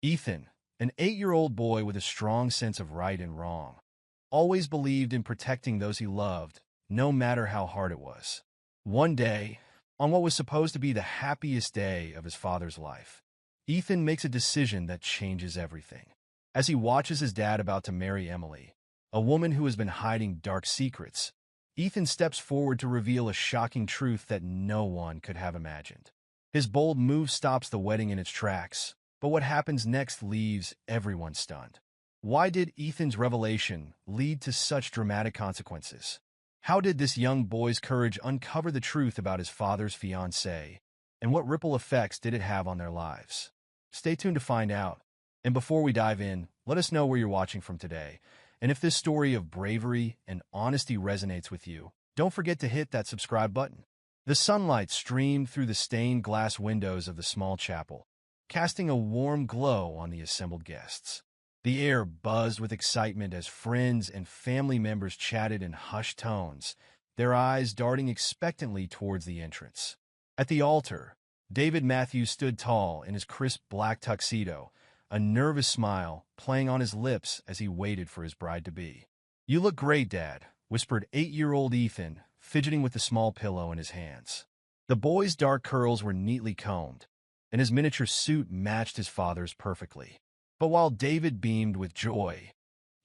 Ethan, an 8-year-old boy with a strong sense of right and wrong, always believed in protecting those he loved, no matter how hard it was. One day, on what was supposed to be the happiest day of his father's life, Ethan makes a decision that changes everything. As he watches his dad about to marry Emily, a woman who has been hiding dark secrets, Ethan steps forward to reveal a shocking truth that no one could have imagined. His bold move stops the wedding in its tracks, but what happens next leaves everyone stunned. Why did Ethan's revelation lead to such dramatic consequences? How did this young boy's courage uncover the truth about his father's fiancée, and what ripple effects did it have on their lives? Stay tuned to find out. And before we dive in, let us know where you're watching from today. And if this story of bravery and honesty resonates with you, don't forget to hit that subscribe button. The sunlight streamed through the stained glass windows of the small chapel, casting a warm glow on the assembled guests. The air buzzed with excitement as friends and family members chatted in hushed tones, their eyes darting expectantly towards the entrance. At the altar, David Matthews stood tall in his crisp black tuxedo, a nervous smile playing on his lips as he waited for his bride-to-be. "You look great, Dad," whispered 8-year-old Ethan, fidgeting with the small pillow in his hands. The boy's dark curls were neatly combed, and his miniature suit matched his father's perfectly. But while David beamed with joy,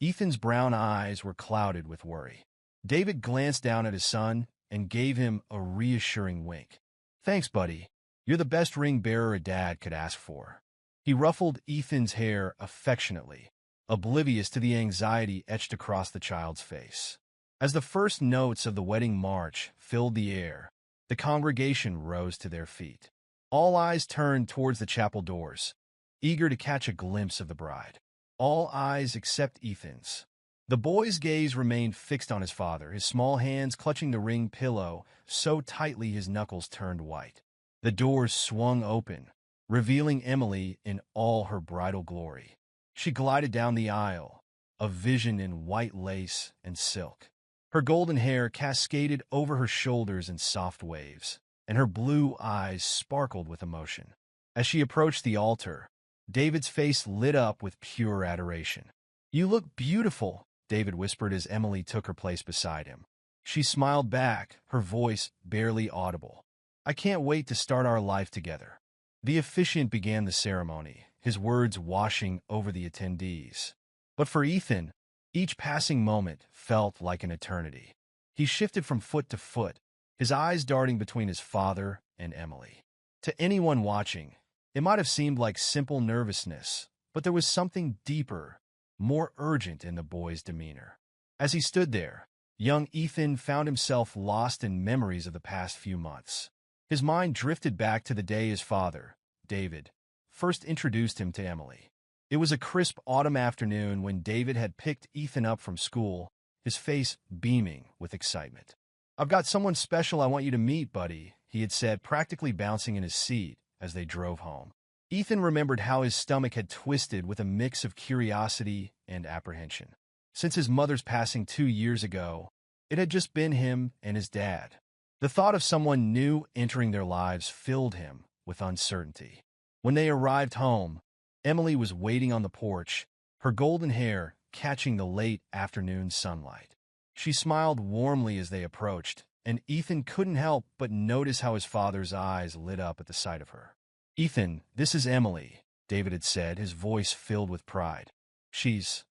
Ethan's brown eyes were clouded with worry. David glanced down at his son and gave him a reassuring wink. "Thanks, buddy. You're the best ring bearer a dad could ask for." He ruffled Ethan's hair affectionately, oblivious to the anxiety etched across the child's face. As the first notes of the wedding march filled the air, the congregation rose to their feet. All eyes turned towards the chapel doors, eager to catch a glimpse of the bride. All eyes except Ethan's. The boy's gaze remained fixed on his father, his small hands clutching the ring pillow so tightly his knuckles turned white. The doors swung open, revealing Emily in all her bridal glory. She glided down the aisle, a vision in white lace and silk. Her golden hair cascaded over her shoulders in soft waves, and her blue eyes sparkled with emotion. As she approached the altar, David's face lit up with pure adoration. "You look beautiful," David whispered as Emily took her place beside him. She smiled back, her voice barely audible. "I can't wait to start our life together." The officiant began the ceremony, his words washing over the attendees. But for Ethan, each passing moment felt like an eternity. He shifted from foot to foot, his eyes darting between his father and Emily. To anyone watching, it might have seemed like simple nervousness, but there was something deeper, more urgent in the boy's demeanor. As he stood there, young Ethan found himself lost in memories of the past few months. His mind drifted back to the day his father, David, first introduced him to Emily. It was a crisp autumn afternoon when David had picked Ethan up from school, his face beaming with excitement. "I've got someone special I want you to meet, buddy," he had said, practically bouncing in his seat as they drove home. Ethan remembered how his stomach had twisted with a mix of curiosity and apprehension. Since his mother's passing 2 years ago, it had just been him and his dad. The thought of someone new entering their lives filled him with uncertainty. When they arrived home, Emily was waiting on the porch, her golden hair catching the late afternoon sunlight. She smiled warmly as they approached, and Ethan couldn't help but notice how his father's eyes lit up at the sight of her. "Ethan, this is Emily," David had said, his voice filled with pride. She's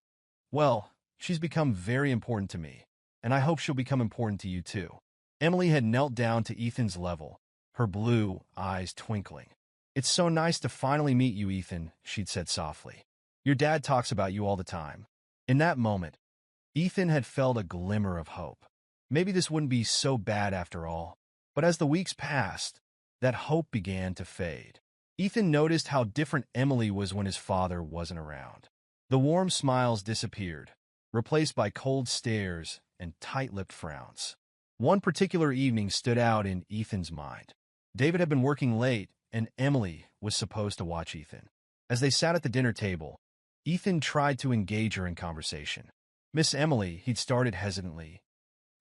become very important to me, and I hope she'll become important to you too." Emily had knelt down to Ethan's level, her blue eyes twinkling. "It's so nice to finally meet you, Ethan," she'd said softly. "Your dad talks about you all the time." In that moment, Ethan had felt a glimmer of hope. Maybe this wouldn't be so bad after all. But as the weeks passed, that hope began to fade. Ethan noticed how different Emily was when his father wasn't around. The warm smiles disappeared, replaced by cold stares and tight-lipped frowns. One particular evening stood out in Ethan's mind. David had been working late, and Emily was supposed to watch Ethan. As they sat at the dinner table, Ethan tried to engage her in conversation. "Miss Emily," he'd started hesitantly,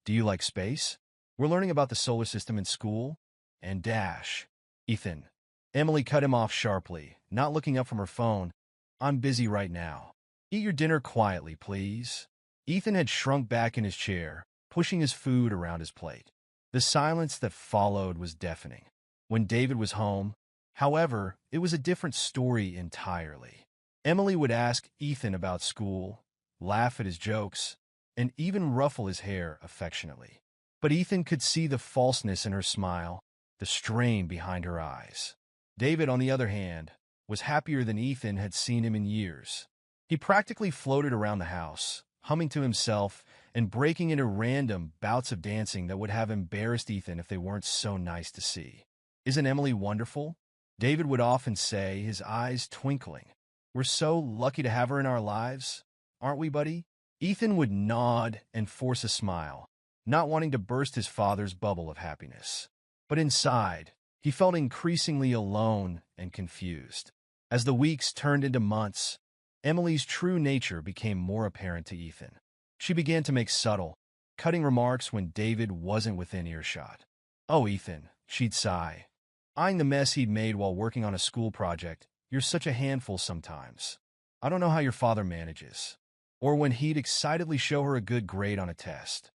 "do you like space? We're learning about the solar system in school." And dash. "Ethan." Emily cut him off sharply, not looking up from her phone. I'm busy right now. Eat your dinner quietly, please. Ethan had shrunk back in his chair, pushing his food around his plate. The silence that followed was deafening. When David was home, however, it was a different story entirely. Emily would ask Ethan about school, laugh at his jokes, and even ruffle his hair affectionately. But Ethan could see the falseness in her smile, the strain behind her eyes. David, on the other hand, was happier than Ethan had seen him in years. He practically floated around the house, humming to himself and breaking into random bouts of dancing that would have embarrassed Ethan if they weren't so nice to see. "Isn't Emily wonderful?" David would often say, his eyes twinkling. "We're so lucky to have her in our lives, aren't we, buddy?" Ethan would nod and force a smile, not wanting to burst his father's bubble of happiness. But inside, he felt increasingly alone and confused. As the weeks turned into months, Emily's true nature became more apparent to Ethan. She began to make subtle, cutting remarks when David wasn't within earshot. "Oh, Ethan," she'd sigh, eyeing the mess he'd made while working on a school project. "You're such a handful sometimes. I don't know how your father manages." Or when he'd excitedly show her a good grade on a test.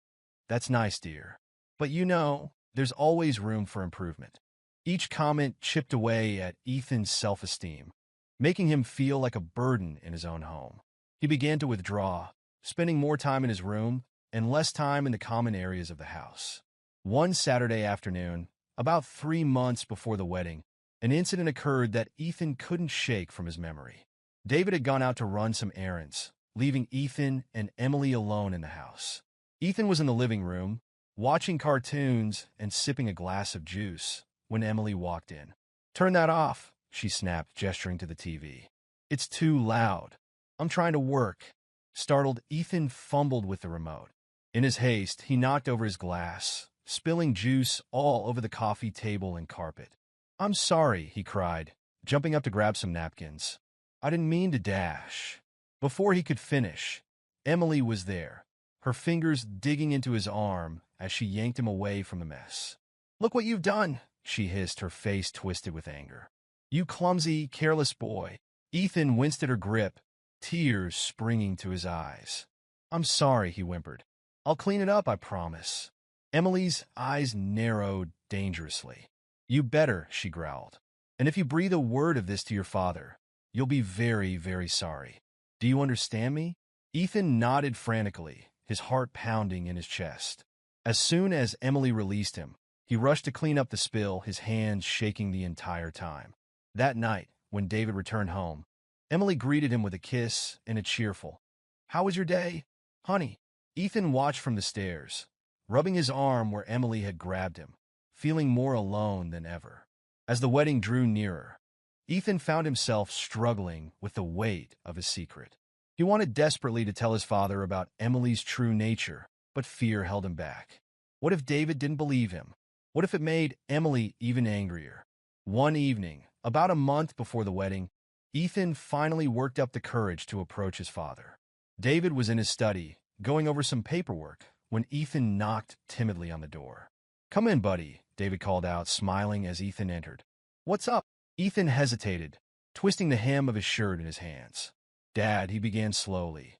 "That's nice, dear. But you know, there's always room for improvement." Each comment chipped away at Ethan's self-esteem, making him feel like a burden in his own home. He began to withdraw, spending more time in his room and less time in the common areas of the house. One Saturday afternoon, about 3 months before the wedding, an incident occurred that Ethan couldn't shake from his memory. David had gone out to run some errands, leaving Ethan and Emily alone in the house. Ethan was in the living room, watching cartoons and sipping a glass of juice, when Emily walked in. "Turn that off," she snapped, gesturing to the TV. "It's too loud. I'm trying to work." Startled, Ethan fumbled with the remote. In his haste, he knocked over his glass, spilling juice all over the coffee table and carpet. "I'm sorry," he cried, jumping up to grab some napkins. "I didn't mean to dash." Before he could finish, Emily was there, her fingers digging into his arm as she yanked him away from the mess. "Look what you've done," she hissed, her face twisted with anger. "You clumsy, careless boy." Ethan winced at her grip, tears springing to his eyes. "I'm sorry," he whimpered. "I'll clean it up, I promise." Emily's eyes narrowed dangerously. "You better," she growled. "And if you breathe a word of this to your father, you'll be very, very sorry. Do you understand me?" Ethan nodded frantically, his heart pounding in his chest. As soon as Emily released him, he rushed to clean up the spill, his hands shaking the entire time. That night, when David returned home, Emily greeted him with a kiss and a cheerful, "How was your day, honey?" Ethan watched from the stairs, rubbing his arm where Emily had grabbed him, feeling more alone than ever. As the wedding drew nearer, Ethan found himself struggling with the weight of his secret. He wanted desperately to tell his father about Emily's true nature, but fear held him back. What if David didn't believe him? What if it made Emily even angrier? One evening, about a month before the wedding, Ethan finally worked up the courage to approach his father. David was in his study, going over some paperwork, when Ethan knocked timidly on the door. "Come in, buddy," David called out, smiling as Ethan entered. "What's up?" Ethan hesitated, twisting the hem of his shirt in his hands. "Dad," he began slowly,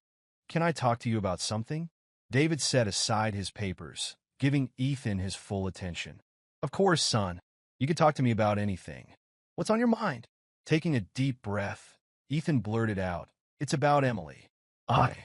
"can I talk to you about something?" David set aside his papers, giving Ethan his full attention. "Of course, son. You can talk to me about anything. What's on your mind?" Taking a deep breath, Ethan blurted out, "It's about Emily. I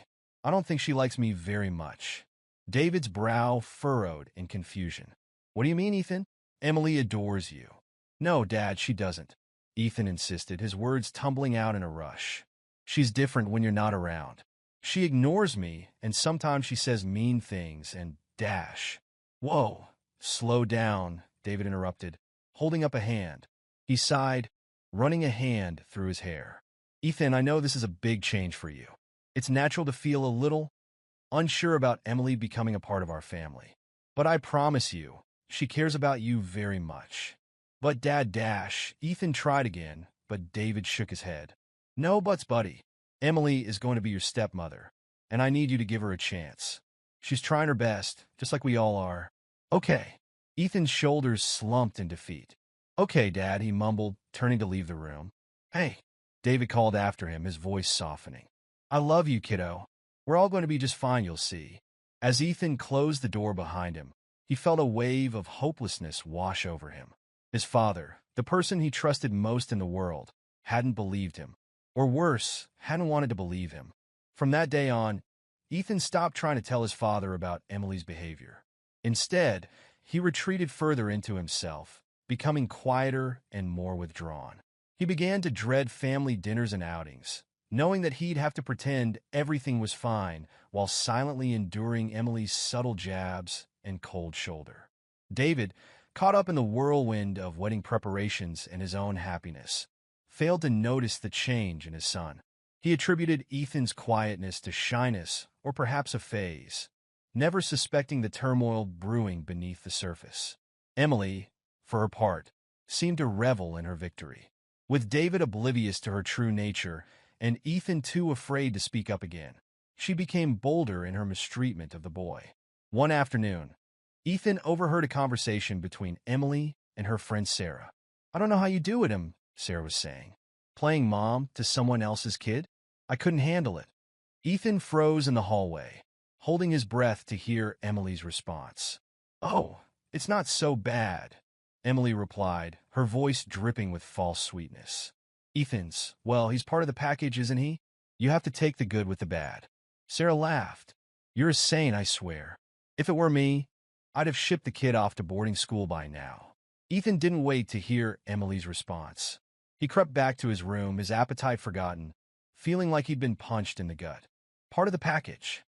don't think she likes me very much." David's brow furrowed in confusion. "What do you mean, Ethan?" "Emily adores you." "No, Dad, she doesn't," Ethan insisted, his words tumbling out in a rush. "She's different when you're not around. She ignores me, and sometimes she says mean things and dash." "Whoa, slow down," David interrupted, holding up a hand. He sighed, running a hand through his hair. "Ethan, I know this is a big change for you. It's natural to feel a little unsure about Emily becoming a part of our family. But I promise you, she cares about you very much." "But Dad dash," Ethan tried again, but David shook his head. "No buts, buddy. Emily is going to be your stepmother, and I need you to give her a chance. She's trying her best, just like we all are." "Okay." Ethan's shoulders slumped in defeat. "Okay, Dad," he mumbled, turning to leave the room. "Hey, David called after him, his voice softening. I love you, kiddo. We're all going to be just fine, you'll see. As Ethan closed the door behind him, he felt a wave of hopelessness wash over him. His father, the person he trusted most in the world, hadn't believed him. Or worse, hadn't wanted to believe him. From that day on, Ethan stopped trying to tell his father about Emily's behavior. Instead, he retreated further into himself, becoming quieter and more withdrawn. He began to dread family dinners and outings, knowing that he'd have to pretend everything was fine while silently enduring Emily's subtle jabs and cold shoulder. David, caught up in the whirlwind of wedding preparations and his own happiness, failed to notice the change in his son. He attributed Ethan's quietness to shyness or perhaps a phase, never suspecting the turmoil brewing beneath the surface. Emily, for her part, seemed to revel in her victory. With David oblivious to her true nature and Ethan too afraid to speak up again, she became bolder in her mistreatment of the boy. One afternoon, Ethan overheard a conversation between Emily and her friend Sarah. I don't know how you do it, Sarah was saying. Playing mom to someone else's kid? I couldn't handle it. Ethan froze in the hallway, holding his breath to hear Emily's response. Oh, it's not so bad, Emily replied, her voice dripping with false sweetness. Well, he's part of the package, isn't he? You have to take the good with the bad. Sarah laughed. You're a saint, I swear. If it were me, I'd have shipped the kid off to boarding school by now. Ethan didn't wait to hear Emily's response. He crept back to his room, his appetite forgotten, feeling like he'd been punched in the gut. Part of the package.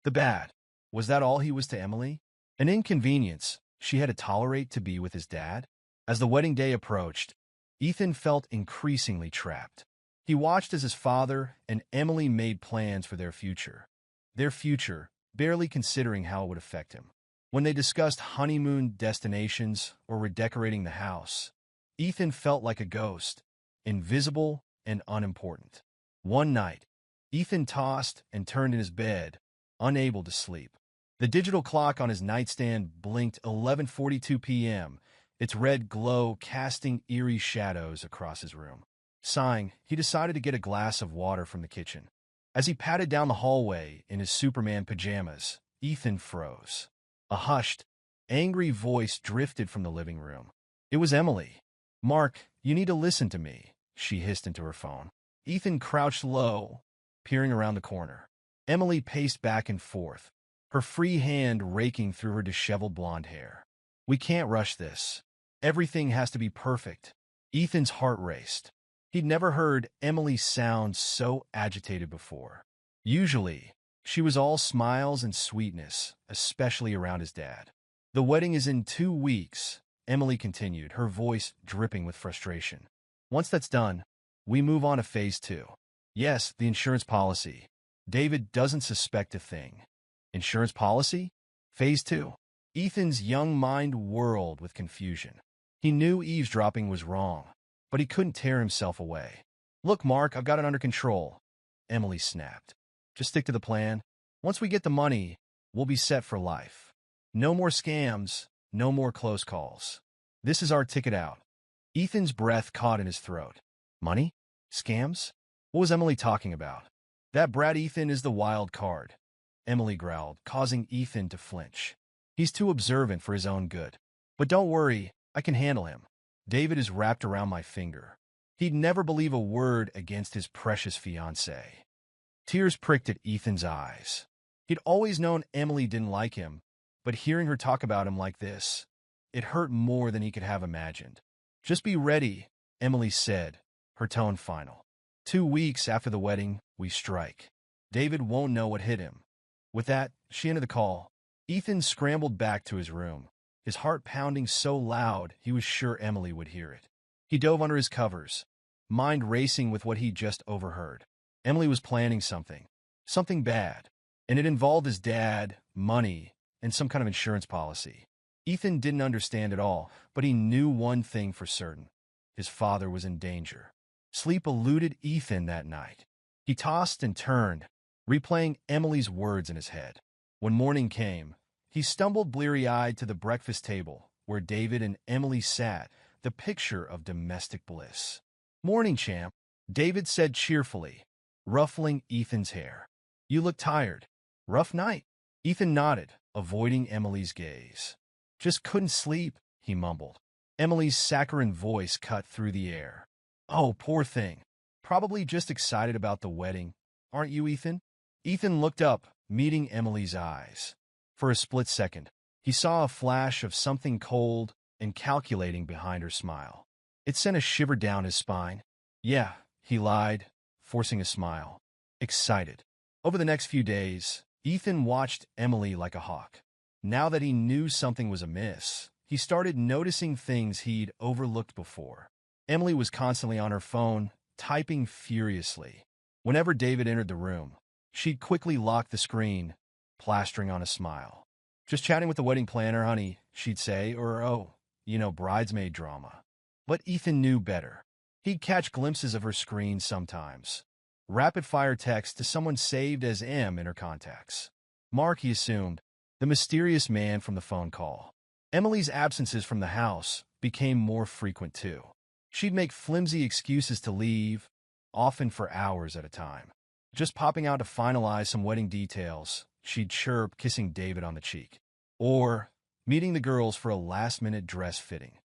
The bad. Was that all he was to Emily? An inconvenience she had to tolerate to be with his dad? As the wedding day approached, Ethan felt increasingly trapped. He watched as his father and Emily made plans for their future. Their future, barely considering how it would affect him. When they discussed honeymoon destinations or redecorating the house, Ethan felt like a ghost, invisible and unimportant. One night, Ethan tossed and turned in his bed, unable to sleep. The digital clock on his nightstand blinked 11:42 p.m., its red glow casting eerie shadows across his room. Sighing, he decided to get a glass of water from the kitchen. As he padded down the hallway in his Superman pajamas, Ethan froze. A hushed, angry voice drifted from the living room. It was Emily. Mark, you need to listen to me, she hissed into her phone. Ethan crouched low, peering around the corner. Emily paced back and forth, her free hand raking through her disheveled blonde hair. We can't rush this. Everything has to be perfect. Ethan's heart raced. He'd never heard Emily sound so agitated before. Usually, she was all smiles and sweetness, especially around his dad. The wedding is in 2 weeks, Emily continued, her voice dripping with frustration. Once that's done, we move on to phase 2. Yes, the insurance policy. David doesn't suspect a thing. Insurance policy? Phase 2. Ethan's young mind whirled with confusion. He knew eavesdropping was wrong, but he couldn't tear himself away. Look, Mark, I've got it under control, Emily snapped. Just stick to the plan. Once we get the money, we'll be set for life. No more scams, no more close calls. This is our ticket out. Ethan's breath caught in his throat. Money? Scams? What was Emily talking about? That brat Ethan is the wild card, Emily growled, causing Ethan to flinch. He's too observant for his own good. But don't worry, I can handle him. David is wrapped around my finger. He'd never believe a word against his precious fiancée. Tears pricked at Ethan's eyes. He'd always known Emily didn't like him, but hearing her talk about him like this, it hurt more than he could have imagined. Just be ready, Emily said, her tone final. 2 weeks after the wedding, we strike. David won't know what hit him. With that, she ended the call. Ethan scrambled back to his room, his heart pounding so loud he was sure Emily would hear it. He dove under his covers, mind racing with what he'd just overheard. Emily was planning something bad, and it involved his dad, money, and some kind of insurance policy. Ethan didn't understand it all, but he knew one thing for certain. His father was in danger. Sleep eluded Ethan that night. He tossed and turned, replaying Emily's words in his head. When morning came, he stumbled bleary-eyed to the breakfast table where David and Emily sat, the picture of domestic bliss. Morning, champ, David said cheerfully, ruffling Ethan's hair. "You look tired. Rough night?" Ethan nodded, avoiding Emily's gaze. "Just couldn't sleep," he mumbled. Emily's saccharine voice cut through the air. "Oh, poor thing. Probably just excited about the wedding. Aren't you, Ethan?" Ethan looked up, meeting Emily's eyes. For a split second, he saw a flash of something cold and calculating behind her smile. It sent a shiver down his spine. "Yeah," he lied, forcing a smile. "Excited." Over the next few days, Ethan watched Emily like a hawk. Now that he knew something was amiss, he started noticing things he'd overlooked before. Emily was constantly on her phone, typing furiously. Whenever David entered the room, she'd quickly lock the screen, plastering on a smile. "Just chatting with the wedding planner, honey," she'd say, or, "Oh, bridesmaid drama." But Ethan knew better. He'd catch glimpses of her screen sometimes. Rapid-fire text to someone saved as M in her contacts. Mark, he assumed, the mysterious man from the phone call. Emily's absences from the house became more frequent, too. She'd make flimsy excuses to leave, often for hours at a time. Just popping out to finalize some wedding details, she'd chirp, kissing David on the cheek. Or meeting the girls for a last-minute dress fitting.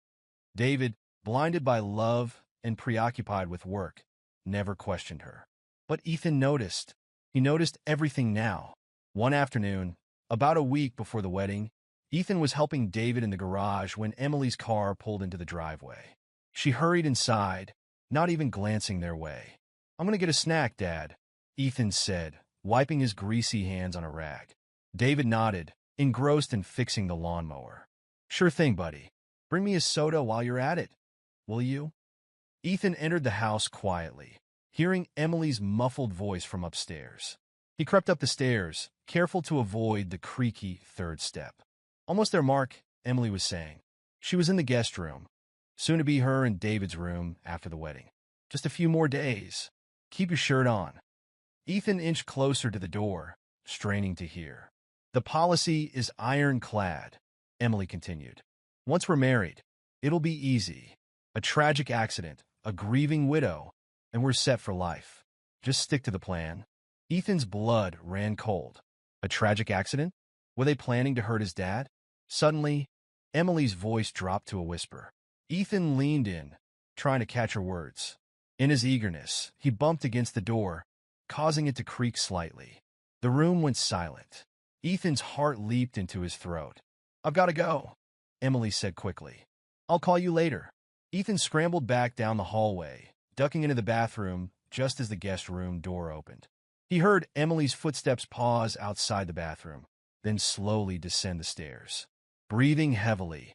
David, blinded by love and preoccupied with work, never questioned her. But Ethan noticed. He noticed everything now. One afternoon, about a week before the wedding, Ethan was helping David in the garage when Emily's car pulled into the driveway. She hurried inside, not even glancing their way. "I'm going to get a snack, Dad," Ethan said, wiping his greasy hands on a rag. David nodded, engrossed in fixing the lawnmower. "Sure thing, buddy. Bring me a soda while you're at it, will you?" Ethan entered the house quietly, hearing Emily's muffled voice from upstairs. He crept up the stairs, careful to avoid the creaky third step. "Almost there, Mark," Emily was saying. She was in the guest room, soon to be her and David's room after the wedding. "Just a few more days. Keep your shirt on." Ethan inched closer to the door, straining to hear. "The policy is ironclad," Emily continued. "Once we're married, it'll be easy. A tragic accident, a grieving widow, and we're set for life. Just stick to the plan." Ethan's blood ran cold. A tragic accident? Were they planning to hurt his dad? Suddenly, Emily's voice dropped to a whisper. Ethan leaned in, trying to catch her words. In his eagerness, he bumped against the door, causing it to creak slightly. The room went silent. Ethan's heart leaped into his throat. "I've got to go," Emily said quickly. "I'll call you later." Ethan scrambled back down the hallway, ducking into the bathroom just as the guest room door opened. He heard Emily's footsteps pause outside the bathroom, then slowly descend the stairs. Breathing heavily,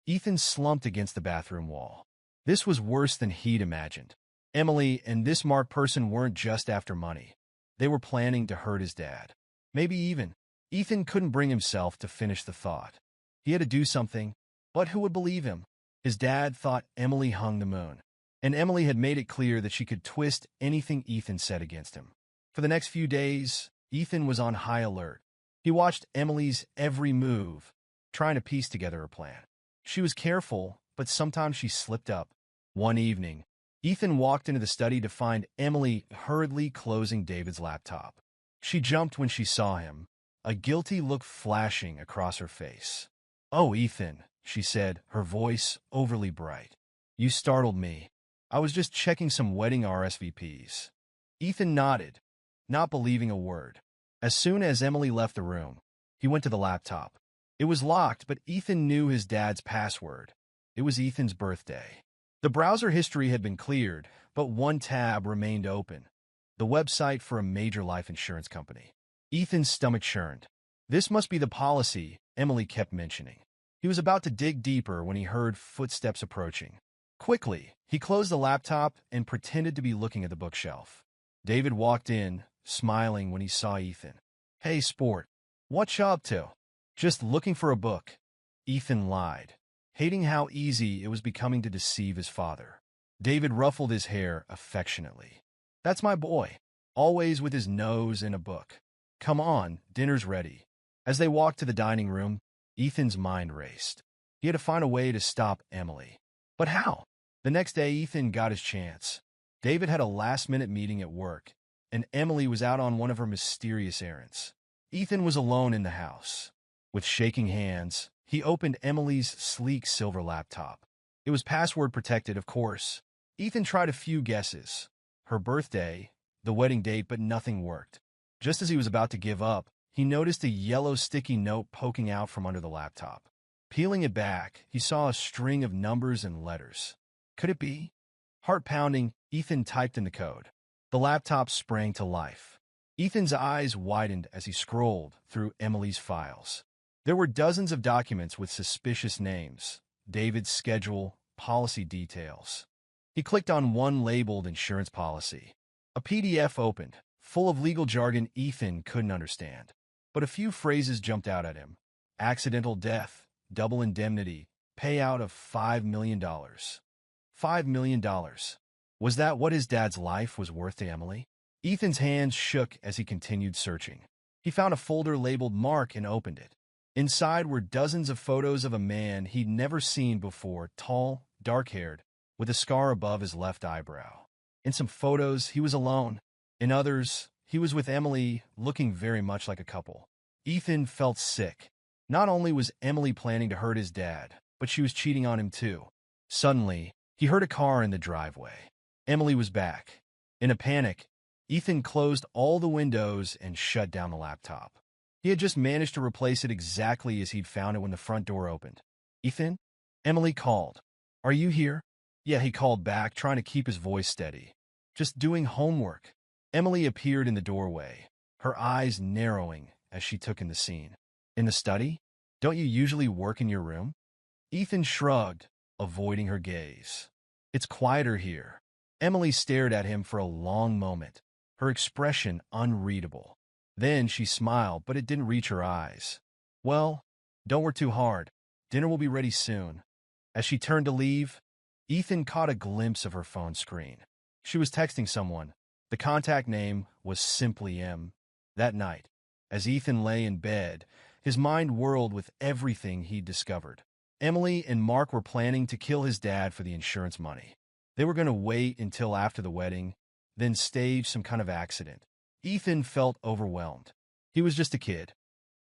Ethan slumped against the bathroom wall. This was worse than he'd imagined. Emily and this Mark person weren't just after money. They were planning to hurt his dad. Maybe even. Ethan couldn't bring himself to finish the thought. He had to do something, but who would believe him? His dad thought Emily hung the moon, and Emily had made it clear that she could twist anything Ethan said against him. For the next few days, Ethan was on high alert. He watched Emily's every move, trying to piece together her plan. She was careful, but sometimes she slipped up. One evening, Ethan walked into the study to find Emily hurriedly closing David's laptop. She jumped when she saw him, a guilty look flashing across her face. "Oh, Ethan," she said, her voice overly bright. "You startled me. I was just checking some wedding RSVPs." Ethan nodded, not believing a word. As soon as Emily left the room, he went to the laptop. It was locked, but Ethan knew his dad's password. It was Ethan's birthday. The browser history had been cleared, but one tab remained open. The website for a major life insurance company. Ethan's stomach churned. This must be the policy Emily kept mentioning. He was about to dig deeper when he heard footsteps approaching. Quickly, he closed the laptop and pretended to be looking at the bookshelf. David walked in, smiling when he saw Ethan. "Hey, sport. What you up to?" "Just looking for a book," Ethan lied, hating how easy it was becoming to deceive his father. David ruffled his hair affectionately. "That's my boy, always with his nose in a book. Come on, dinner's ready." As they walked to the dining room, Ethan's mind raced. He had to find a way to stop Emily. But how? The next day, Ethan got his chance. David had a last-minute meeting at work, and Emily was out on one of her mysterious errands. Ethan was alone in the house. With shaking hands, he opened Emily's sleek silver laptop. It was password-protected, of course. Ethan tried a few guesses. Her birthday, the wedding date, but nothing worked. Just as he was about to give up, he noticed a yellow sticky note poking out from under the laptop. Peeling it back, he saw a string of numbers and letters. Could it be? Heart pounding, Ethan typed in the code. The laptop sprang to life. Ethan's eyes widened as he scrolled through Emily's files. There were dozens of documents with suspicious names, David's schedule, policy details. He clicked on one labeled insurance policy. A PDF opened, full of legal jargon Ethan couldn't understand. But a few phrases jumped out at him. Accidental death, double indemnity, payout of $5 million. $5 million. Was that what his dad's life was worth to Emily? Ethan's hands shook as he continued searching. He found a folder labeled Mark and opened it. Inside were dozens of photos of a man he'd never seen before, tall, dark-haired, with a scar above his left eyebrow. In some photos, he was alone. In others, he was with Emily, looking very much like a couple. Ethan felt sick. Not only was Emily planning to hurt his dad, but she was cheating on him too. Suddenly, he heard a car in the driveway. Emily was back. In a panic, Ethan closed all the windows and shut down the laptop. He had just managed to replace it exactly as he'd found it when the front door opened. "Ethan?" Emily called. "Are you here?" "Yeah," he called back, trying to keep his voice steady. "Just doing homework." Emily appeared in the doorway, her eyes narrowing as she took in the scene. "In the study? Don't you usually work in your room?" Ethan shrugged, avoiding her gaze. "It's quieter here." Emily stared at him for a long moment, her expression unreadable. Then she smiled, but it didn't reach her eyes. "Well, don't work too hard. Dinner will be ready soon." As she turned to leave, Ethan caught a glimpse of her phone screen. She was texting someone. The contact name was simply M. That night, as Ethan lay in bed, his mind whirled with everything he'd discovered. Emily and Mark were planning to kill his dad for the insurance money. They were going to wait until after the wedding, then stage some kind of accident. Ethan felt overwhelmed. He was just a kid.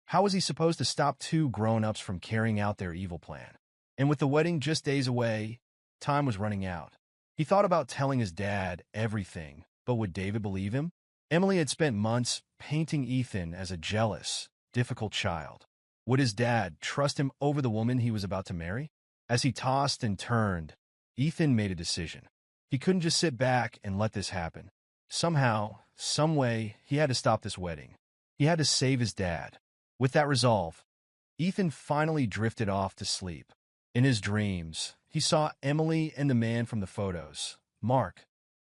How was he supposed to stop two grown-ups from carrying out their evil plan? And with the wedding just days away, time was running out. He thought about telling his dad everything, but would David believe him? Emily had spent months painting Ethan as a jealous, difficult child. Would his dad trust him over the woman he was about to marry? As he tossed and turned, Ethan made a decision. He couldn't just sit back and let this happen. Somehow, some way, he had to stop this wedding. He had to save his dad. With that resolve, Ethan finally drifted off to sleep. In his dreams, he saw Emily and the man from the photos, Mark,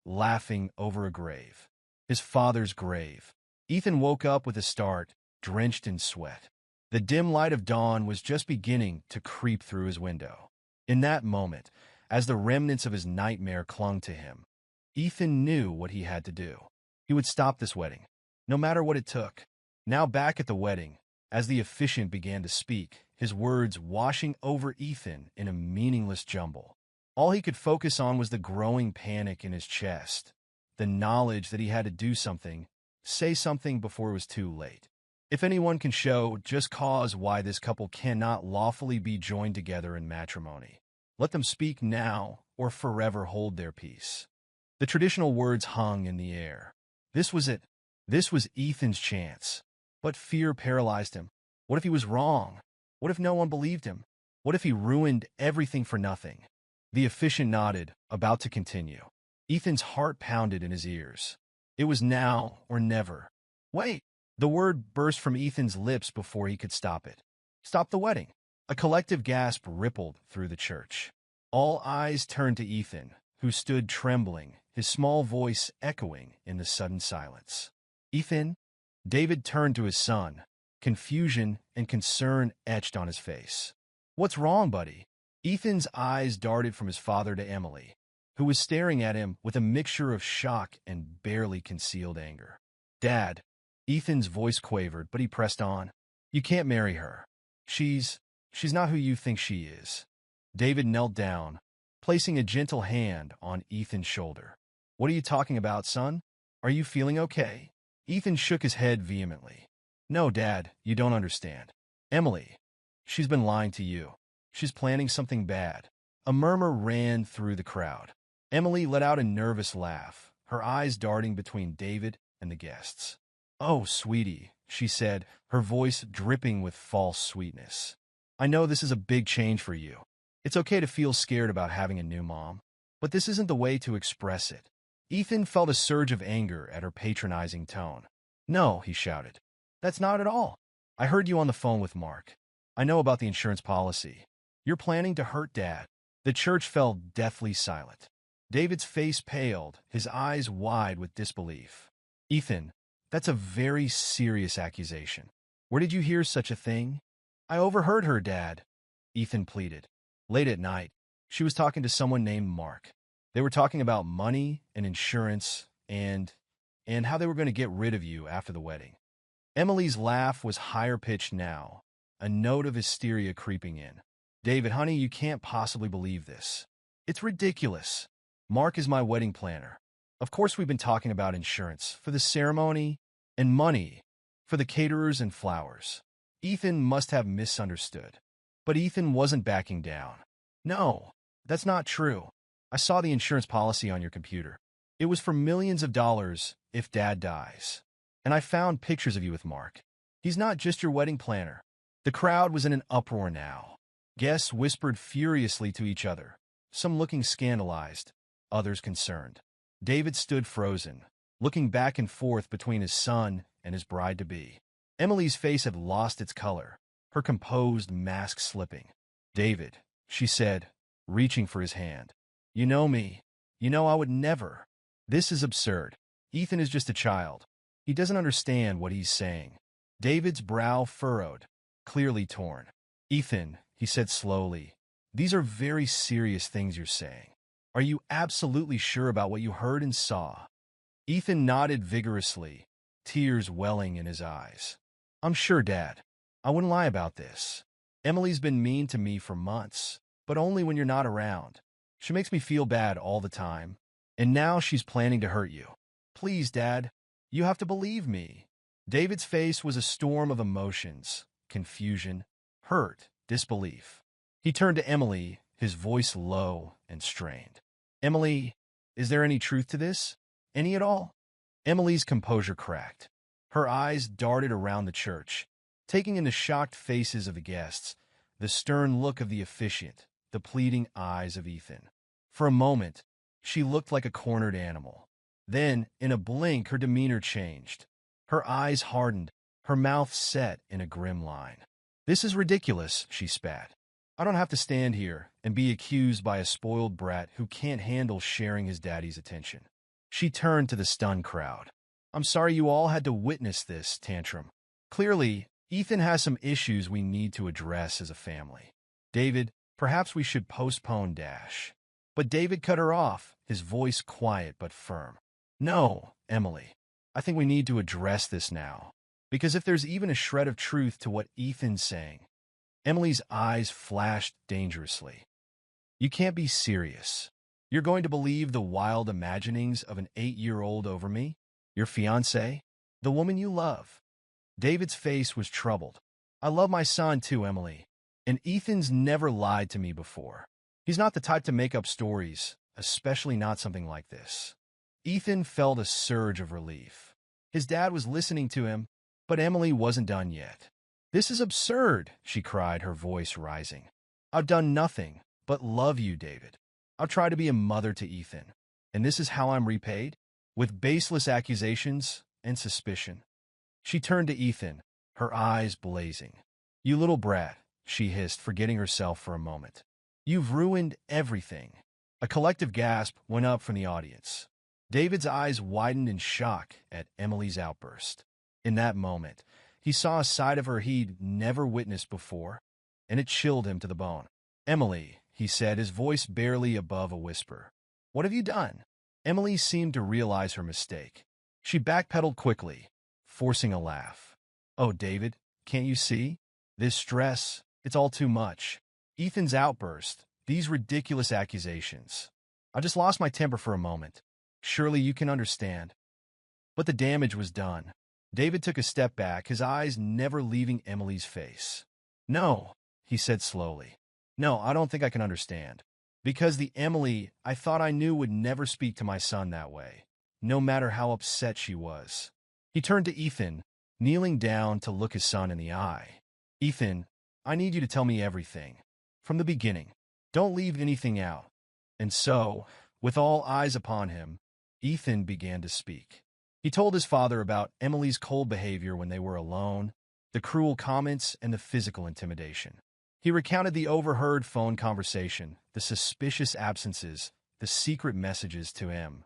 laughing over a grave. His father's grave. Ethan woke up with a start, drenched in sweat. The dim light of dawn was just beginning to creep through his window. In that moment, as the remnants of his nightmare clung to him, Ethan knew what he had to do. He would stop this wedding, no matter what it took. Now back at the wedding, as the officiant began to speak, his words washing over Ethan in a meaningless jumble. All he could focus on was the growing panic in his chest, the knowledge that he had to do something, say something before it was too late. If anyone can show just cause why this couple cannot lawfully be joined together in matrimony, let them speak now or forever hold their peace. The traditional words hung in the air. This was it. This was Ethan's chance. But fear paralyzed him. What if he was wrong? What if no one believed him? What if he ruined everything for nothing? The officiant nodded, about to continue. Ethan's heart pounded in his ears. It was now or never. Wait! The word burst from Ethan's lips before he could stop it. Stop the wedding. A collective gasp rippled through the church. All eyes turned to Ethan, who stood trembling, his small voice echoing in the sudden silence. "Ethan?" David turned to his son, confusion and concern etched on his face. "What's wrong, buddy?" Ethan's eyes darted from his father to Emily, who was staring at him with a mixture of shock and barely concealed anger. "Dad," Ethan's voice quavered, but he pressed on. "You can't marry her. She's not who you think she is." David knelt down, placing a gentle hand on Ethan's shoulder. What are you talking about, son? Are you feeling okay? Ethan shook his head vehemently. No, Dad, you don't understand. Emily, she's been lying to you. She's planning something bad. A murmur ran through the crowd. Emily let out a nervous laugh, her eyes darting between David and the guests. Oh, sweetie, she said, her voice dripping with false sweetness. I know this is a big change for you. It's okay to feel scared about having a new mom, but this isn't the way to express it. Ethan felt a surge of anger at her patronizing tone. No, he shouted. That's not at all. I heard you on the phone with Mark. I know about the insurance policy. You're planning to hurt Dad. The church fell deathly silent. David's face paled, his eyes wide with disbelief. Ethan, that's a very serious accusation. Where did you hear such a thing? I overheard her, Dad, Ethan pleaded. Late at night, she was talking to someone named Mark. They were talking about money and insurance and how they were going to get rid of you after the wedding. Emily's laugh was higher-pitched now, a note of hysteria creeping in. David, honey, you can't possibly believe this. It's ridiculous. Mark is my wedding planner. Of course we've been talking about insurance for the ceremony and money for the caterers and flowers. Ethan must have misunderstood. But Ethan wasn't backing down. No, that's not true. I saw the insurance policy on your computer. It was for millions of dollars if Dad dies. And I found pictures of you with Mark. He's not just your wedding planner. The crowd was in an uproar now. Guests whispered furiously to each other, some looking scandalized, others concerned. David stood frozen, looking back and forth between his son and his bride-to-be. Emily's face had lost its color, her composed mask slipping. David, she said, reaching for his hand. You know me. You know I would never. This is absurd. Ethan is just a child. He doesn't understand what he's saying. David's brow furrowed, clearly torn. Ethan, he said slowly, these are very serious things you're saying. Are you absolutely sure about what you heard and saw? Ethan nodded vigorously, tears welling in his eyes. I'm sure, Dad. I wouldn't lie about this. Emily's been mean to me for months, but only when you're not around. She makes me feel bad all the time, and now she's planning to hurt you. Please, Dad, you have to believe me. David's face was a storm of emotions, confusion, hurt, disbelief. He turned to Emily, his voice low and strained. Emily, is there any truth to this? Any at all? Emily's composure cracked. Her eyes darted around the church, taking in the shocked faces of the guests, the stern look of the officiant, the pleading eyes of Ethan. For a moment, she looked like a cornered animal. Then, in a blink, her demeanor changed. Her eyes hardened, her mouth set in a grim line. This is ridiculous, she spat. I don't have to stand here and be accused by a spoiled brat who can't handle sharing his daddy's attention. She turned to the stunned crowd. I'm sorry you all had to witness this tantrum. Clearly, Ethan has some issues we need to address as a family. David, perhaps we should postpone Dash. But David cut her off, his voice quiet but firm. No, Emily. I think we need to address this now. Because if there's even a shred of truth to what Ethan's saying, Emily's eyes flashed dangerously. You can't be serious. You're going to believe the wild imaginings of an 8-year-old over me? Your fiancée? The woman you love? David's face was troubled. I love my son too, Emily. And Ethan's never lied to me before. He's not the type to make up stories, especially not something like this. Ethan felt a surge of relief. His dad was listening to him, but Emily wasn't done yet. This is absurd, she cried, her voice rising. I've done nothing but love you, David. I'll try to be a mother to Ethan. And this is how I'm repaid? With baseless accusations and suspicion. She turned to Ethan, her eyes blazing. You little brat, she hissed, forgetting herself for a moment. You've ruined everything. A collective gasp went up from the audience. David's eyes widened in shock at Emily's outburst. In that moment, he saw a side of her he'd never witnessed before, and it chilled him to the bone. Emily, he said, his voice barely above a whisper. What have you done? Emily seemed to realize her mistake. She backpedaled quickly, forcing a laugh. Oh, David, can't you see? This stress, it's all too much. Ethan's outburst, these ridiculous accusations. I just lost my temper for a moment. Surely you can understand. But the damage was done. David took a step back, his eyes never leaving Emily's face. No, he said slowly. No, I don't think I can understand. Because the Emily I thought I knew would never speak to my son that way, no matter how upset she was. He turned to Ethan, kneeling down to look his son in the eye. Ethan, I need you to tell me everything. From the beginning. Don't leave anything out. And so, with all eyes upon him, Ethan began to speak. He told his father about Emily's cold behavior when they were alone, the cruel comments, and the physical intimidation. He recounted the overheard phone conversation, the suspicious absences, the secret messages to him.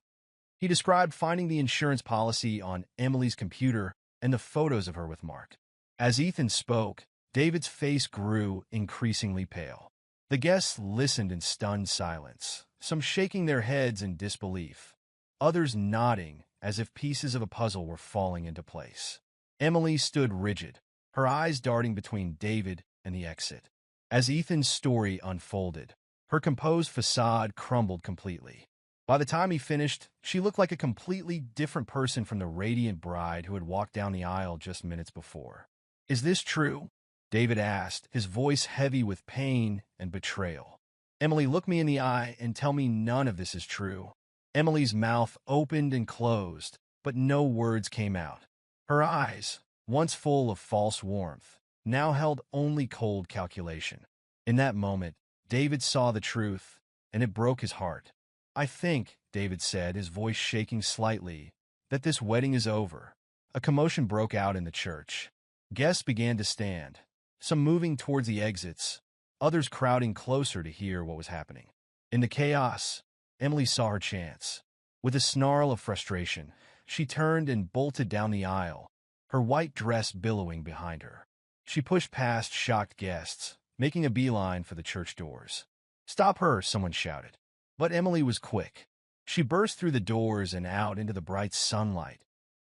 He described finding the insurance policy on Emily's computer and the photos of her with Mark. As Ethan spoke, David's face grew increasingly pale. The guests listened in stunned silence, some shaking their heads in disbelief, others nodding as if pieces of a puzzle were falling into place. Emily stood rigid, her eyes darting between David and the exit. As Ethan's story unfolded, her composed facade crumbled completely. By the time he finished, she looked like a completely different person from the radiant bride who had walked down the aisle just minutes before. "Is this true?" David asked, his voice heavy with pain and betrayal. "Emily, look me in the eye and tell me none of this is true." Emily's mouth opened and closed, but no words came out. Her eyes, once full of false warmth, now held only cold calculation. In that moment, David saw the truth, and it broke his heart. "I think," David said, his voice shaking slightly, "that this wedding is over." A commotion broke out in the church. Guests began to stand, some moving towards the exits, others crowding closer to hear what was happening. In the chaos, Emily saw her chance. With a snarl of frustration, she turned and bolted down the aisle, her white dress billowing behind her. She pushed past shocked guests, making a beeline for the church doors. "Stop her!" someone shouted. But Emily was quick. She burst through the doors and out into the bright sunlight,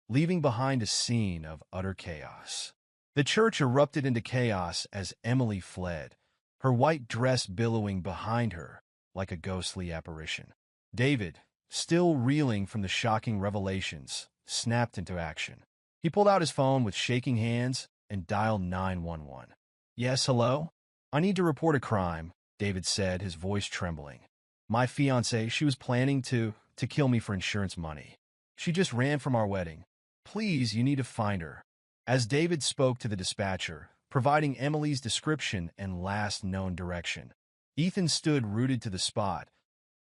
leaving behind a scene of utter chaos. The church erupted into chaos as Emily fled, her white dress billowing behind her like a ghostly apparition. David, still reeling from the shocking revelations, snapped into action. He pulled out his phone with shaking hands and dialed 911. "Yes, hello? I need to report a crime," David said, his voice trembling. "My fiancée, she was planning to kill me for insurance money. She just ran from our wedding. Please, you need to find her." As David spoke to the dispatcher, providing Emily's description and last known direction, Ethan stood rooted to the spot,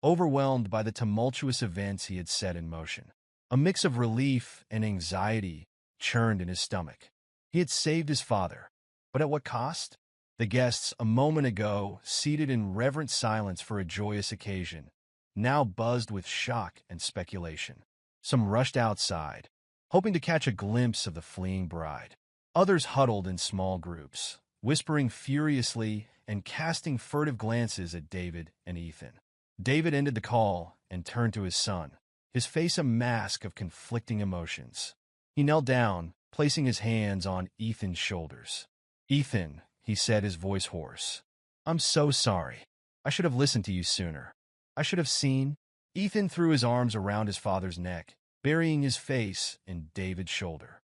overwhelmed by the tumultuous events he had set in motion. A mix of relief and anxiety churned in his stomach. He had saved his father, but at what cost? The guests, a moment ago seated in reverent silence for a joyous occasion, now buzzed with shock and speculation. Some rushed outside, hoping to catch a glimpse of the fleeing bride. Others huddled in small groups, whispering furiously and casting furtive glances at David and Ethan. David ended the call and turned to his son, his face a mask of conflicting emotions. He knelt down, placing his hands on Ethan's shoulders. "Ethan," he said, his voice hoarse, "I'm so sorry. I should have listened to you sooner. I should have seen." Ethan threw his arms around his father's neck, burying his face in David's shoulder.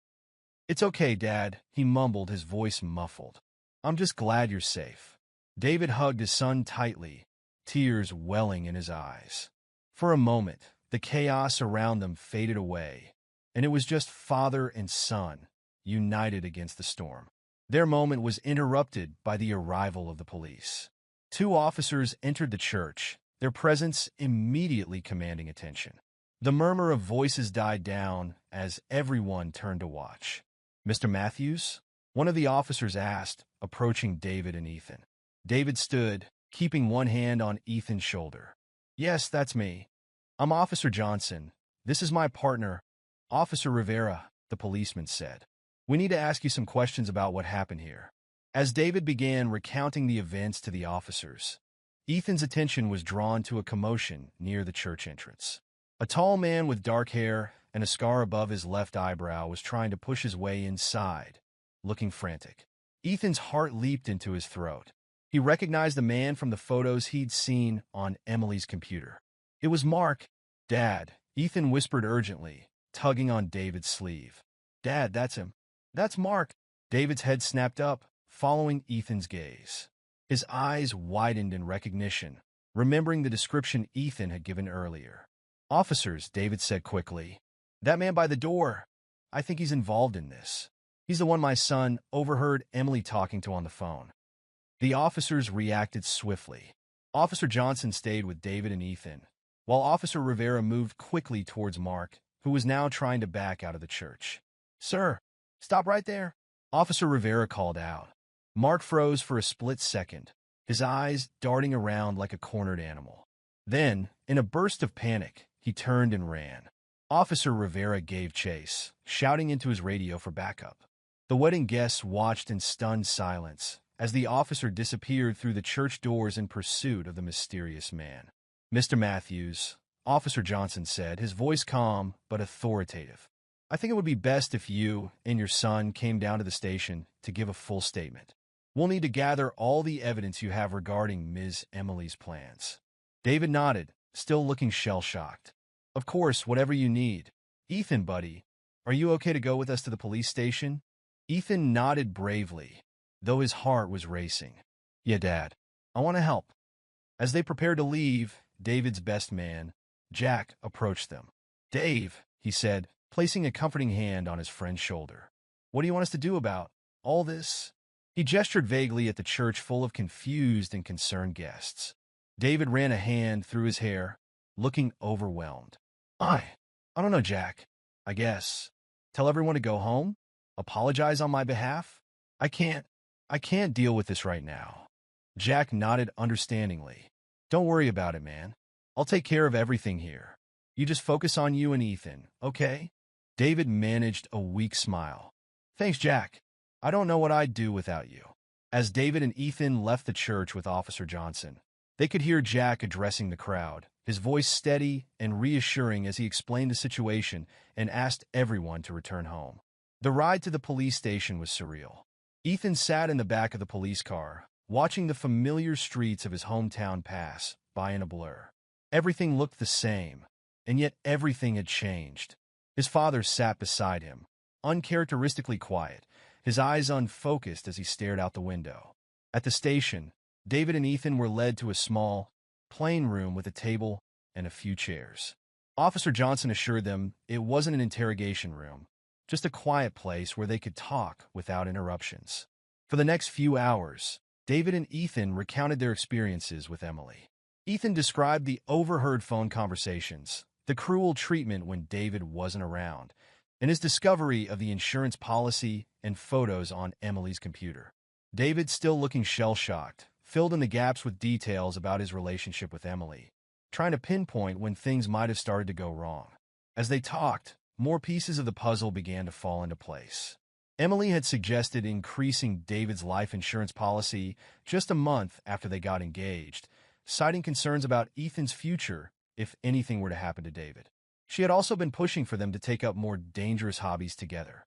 "It's okay, Dad," he mumbled, his voice muffled. "I'm just glad you're safe." David hugged his son tightly, tears welling in his eyes. For a moment, the chaos around them faded away, and it was just father and son, united against the storm. Their moment was interrupted by the arrival of the police. 2 officers entered the church, their presence immediately commanding attention. The murmur of voices died down as everyone turned to watch. "Mr. Matthews?" one of the officers asked, approaching David and Ethan. David stood, keeping one hand on Ethan's shoulder. "Yes, that's me. I'm Officer Johnson. This is my partner, Officer Rivera," the policeman said. "We need to ask you some questions about what happened here." As David began recounting the events to the officers, Ethan's attention was drawn to a commotion near the church entrance. A tall man with dark hair and a scar above his left eyebrow was trying to push his way inside, looking frantic. Ethan's heart leaped into his throat. He recognized the man from the photos he'd seen on Emily's computer. It was Mark. "Dad," Ethan whispered urgently, tugging on David's sleeve. Dad, that's him. That's Mark. David's head snapped up, following Ethan's gaze. His eyes widened in recognition, remembering the description Ethan had given earlier. Officers, David said quickly. That man by the door. I think he's involved in this. He's the one my son overheard Emily talking to on the phone. The officers reacted swiftly. Officer Johnson stayed with David and Ethan, while Officer Rivera moved quickly towards Mark, who was now trying to back out of the church. Sir, stop right there, Officer Rivera called out. Mark froze for a split second, his eyes darting around like a cornered animal. Then, in a burst of panic, he turned and ran. Officer Rivera gave chase, shouting into his radio for backup. The wedding guests watched in stunned silence as the officer disappeared through the church doors in pursuit of the mysterious man. Mr. Matthews, Officer Johnson said, his voice calm but authoritative. I think it would be best if you and your son came down to the station to give a full statement. We'll need to gather all the evidence you have regarding Ms. Emily's plans. David nodded, still looking shell-shocked. Of course, whatever you need. Ethan, buddy, are you okay to go with us to the police station? Ethan nodded bravely, though his heart was racing. Yeah, Dad. I want to help. As they prepared to leave, David's best man, Jack, approached them. Dave, he said, placing a comforting hand on his friend's shoulder. What do you want us to do about all this? He gestured vaguely at the church full of confused and concerned guests. David ran a hand through his hair, looking overwhelmed. I don't know, Jack. I guess. Tell everyone to go home? Apologize on my behalf? I can't deal with this right now. Jack nodded understandingly. Don't worry about it, man. I'll take care of everything here. You just focus on you and Ethan, okay? David managed a weak smile. Thanks, Jack. I don't know what I'd do without you. As David and Ethan left the church with Officer Johnson, they could hear Jack addressing the crowd, his voice steady and reassuring as he explained the situation and asked everyone to return home. The ride to the police station was surreal. Ethan sat in the back of the police car, watching the familiar streets of his hometown pass by in a blur. Everything looked the same, and yet everything had changed. His father sat beside him, uncharacteristically quiet, his eyes unfocused as he stared out the window. At the station, David and Ethan were led to a small, plain room with a table and a few chairs. Officer Johnson assured them it wasn't an interrogation room, just a quiet place where they could talk without interruptions. For the next few hours, David and Ethan recounted their experiences with Emily. Ethan described the overheard phone conversations, the cruel treatment when David wasn't around, and his discovery of the insurance policy and photos on Emily's computer. David, still looking shell-shocked, filled in the gaps with details about his relationship with Emily, trying to pinpoint when things might have started to go wrong. As they talked, more pieces of the puzzle began to fall into place. Emily had suggested increasing David's life insurance policy just a month after they got engaged, citing concerns about Ethan's future if anything were to happen to David. She had also been pushing for them to take up more dangerous hobbies together.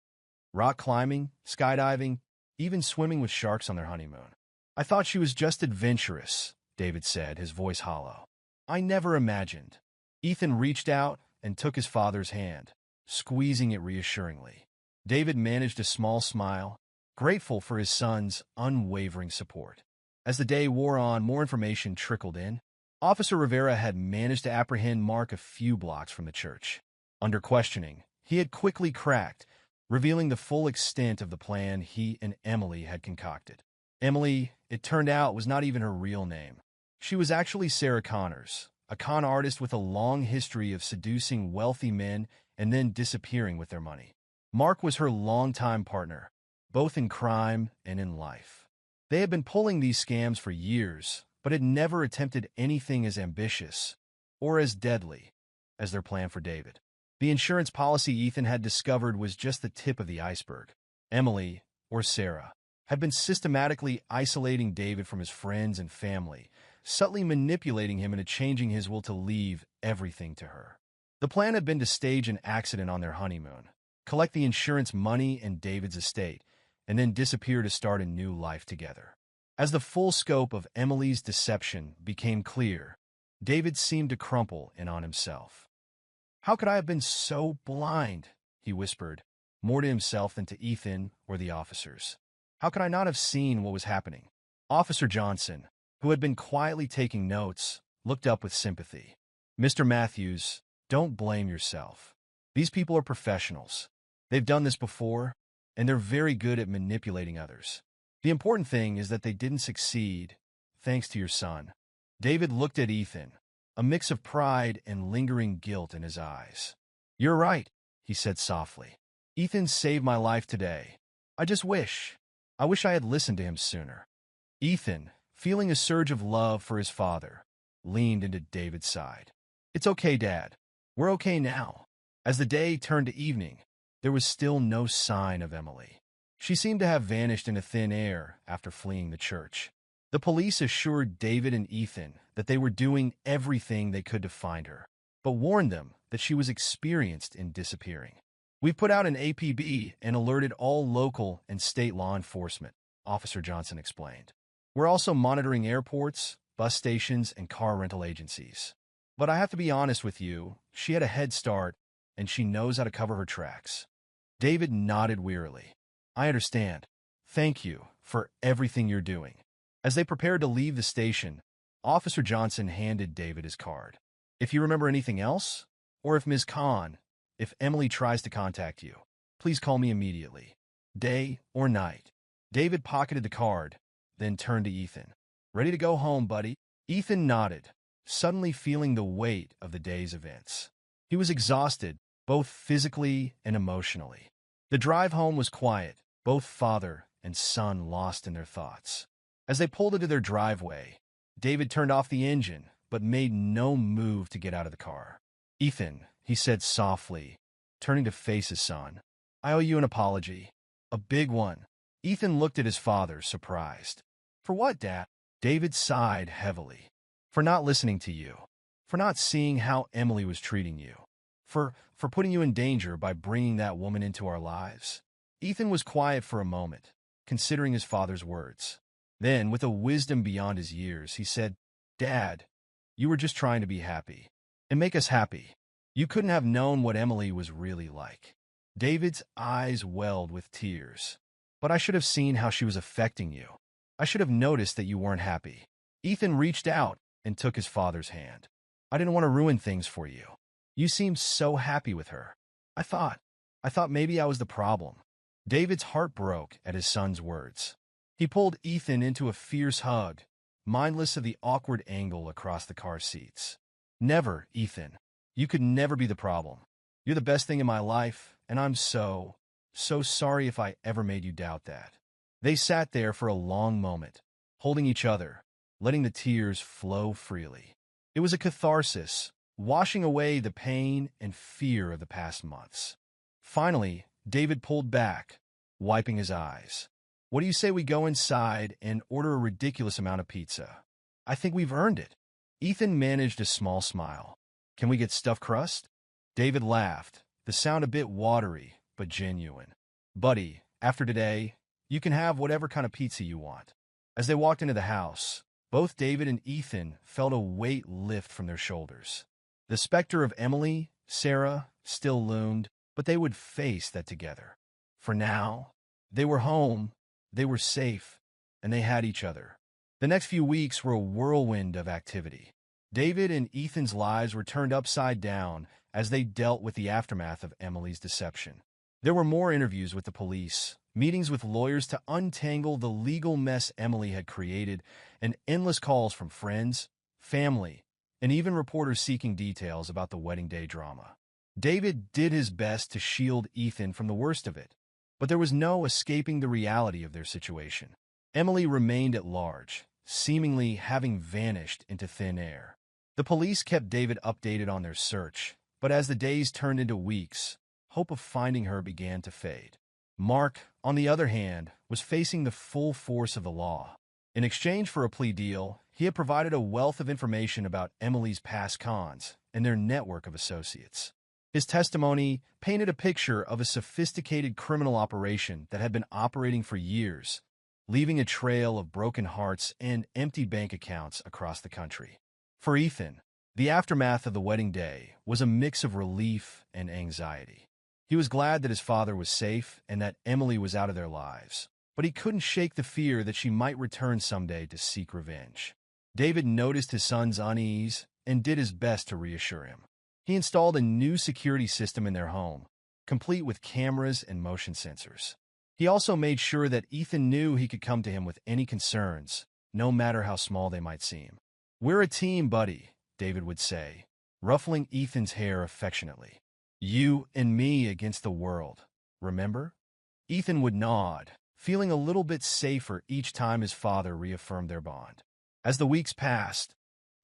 Rock climbing, skydiving, even swimming with sharks on their honeymoon. I thought she was just adventurous, David said, his voice hollow. I never imagined. Ethan reached out and took his father's hand, squeezing it reassuringly. David managed a small smile, grateful for his son's unwavering support. As the day wore on, more information trickled in. Officer Rivera had managed to apprehend Mark a few blocks from the church. Under questioning, he had quickly cracked, revealing the full extent of the plan he and Emily had concocted. Emily, it turned out, was not even her real name. She was actually Sarah Connors, a con artist with a long history of seducing wealthy men and then disappearing with their money. Mark was her longtime partner, both in crime and in life. They had been pulling these scams for years, but had never attempted anything as ambitious or as deadly as their plan for David. The insurance policy Ethan had discovered was just the tip of the iceberg. Emily, or Sarah, had been systematically isolating David from his friends and family, subtly manipulating him into changing his will to leave everything to her. The plan had been to stage an accident on their honeymoon, collect the insurance money and David's estate, and then disappear to start a new life together. As the full scope of Emily's deception became clear, David seemed to crumple in on himself. How could I have been so blind? He whispered, more to himself than to Ethan or the officers. How could I not have seen what was happening? Officer Johnson, who had been quietly taking notes, looked up with sympathy. Mr. Matthews, don't blame yourself. These people are professionals. They've done this before, and they're very good at manipulating others. The important thing is that they didn't succeed, thanks to your son. David looked at Ethan, a mix of pride and lingering guilt in his eyes. You're right, he said softly. Ethan saved my life today. I wish I had listened to him sooner. Ethan, feeling a surge of love for his father, leaned into David's side. It's okay, Dad. We're okay now. As the day turned to evening, there was still no sign of Emily. She seemed to have vanished into thin air after fleeing the church. The police assured David and Ethan that they were doing everything they could to find her, but warned them that she was experienced in disappearing. We've put out an APB and alerted all local and state law enforcement, Officer Johnson explained. We're also monitoring airports, bus stations, and car rental agencies. But I have to be honest with you, she had a head start, and she knows how to cover her tracks. David nodded wearily. I understand. Thank you for everything you're doing. As they prepared to leave the station, Officer Johnson handed David his card. If you remember anything else, or if Ms. Khan, if Emily tries to contact you, please call me immediately, day or night. David pocketed the card, then turned to Ethan. Ready to go home, buddy? Ethan nodded, suddenly feeling the weight of the day's events. He was exhausted, both physically and emotionally. The drive home was quiet, both father and son lost in their thoughts. As they pulled into their driveway, David turned off the engine, but made no move to get out of the car. Ethan, he said softly, turning to face his son, I owe you an apology. A big one. Ethan looked at his father, surprised. For what, Dad? David sighed heavily. For not listening to you. For not seeing how Emily was treating you. For putting you in danger by bringing that woman into our lives. Ethan was quiet for a moment, considering his father's words. Then, with a wisdom beyond his years, he said, Dad, you were just trying to be happy. And make us happy. You couldn't have known what Emily was really like. David's eyes welled with tears. But I should have seen how she was affecting you. I should have noticed that you weren't happy. Ethan reached out and took his father's hand. I didn't want to ruin things for you. You seemed so happy with her. I thought maybe I was the problem. David's heart broke at his son's words. He pulled Ethan into a fierce hug, mindless of the awkward angle across the car seats. Never, Ethan. You could never be the problem. You're the best thing in my life, and I'm so sorry if I ever made you doubt that. They sat there for a long moment, holding each other, letting the tears flow freely. It was a catharsis, washing away the pain and fear of the past months. Finally, David pulled back, wiping his eyes. What do you say we go inside and order a ridiculous amount of pizza? I think we've earned it. Ethan managed a small smile. Can we get stuffed crust? David laughed, the sound a bit watery, but genuine. Buddy, after today, you can have whatever kind of pizza you want. As they walked into the house, both David and Ethan felt a weight lift from their shoulders. The specter of Emily, Sarah, still loomed, but they would face that together. For now, they were home, they were safe, and they had each other. The next few weeks were a whirlwind of activity. David and Ethan's lives were turned upside down as they dealt with the aftermath of Emily's deception. There were more interviews with the police, meetings with lawyers to untangle the legal mess Emily had created, and endless calls from friends, family, and even reporters seeking details about the wedding day drama. David did his best to shield Ethan from the worst of it, but there was no escaping the reality of their situation. Emily remained at large, seemingly having vanished into thin air. The police kept David updated on their search, but as the days turned into weeks, hope of finding her began to fade. Mark, on the other hand, was facing the full force of the law. In exchange for a plea deal, he had provided a wealth of information about Emily's past cons and their network of associates. His testimony painted a picture of a sophisticated criminal operation that had been operating for years, leaving a trail of broken hearts and empty bank accounts across the country. For Ethan, The aftermath of the wedding day was a mix of relief and anxiety. He was glad that his father was safe and that Emily was out of their lives, but he couldn't shake the fear that she might return someday to seek revenge. David noticed his son's unease and did his best to reassure him. He installed a new security system in their home, complete with cameras and motion sensors. He also made sure that Ethan knew he could come to him with any concerns, no matter how small they might seem. "We're a team, buddy," David would say, ruffling Ethan's hair affectionately. "You and me against the world, remember?" Ethan would nod, feeling a little bit safer each time his father reaffirmed their bond. As the weeks passed,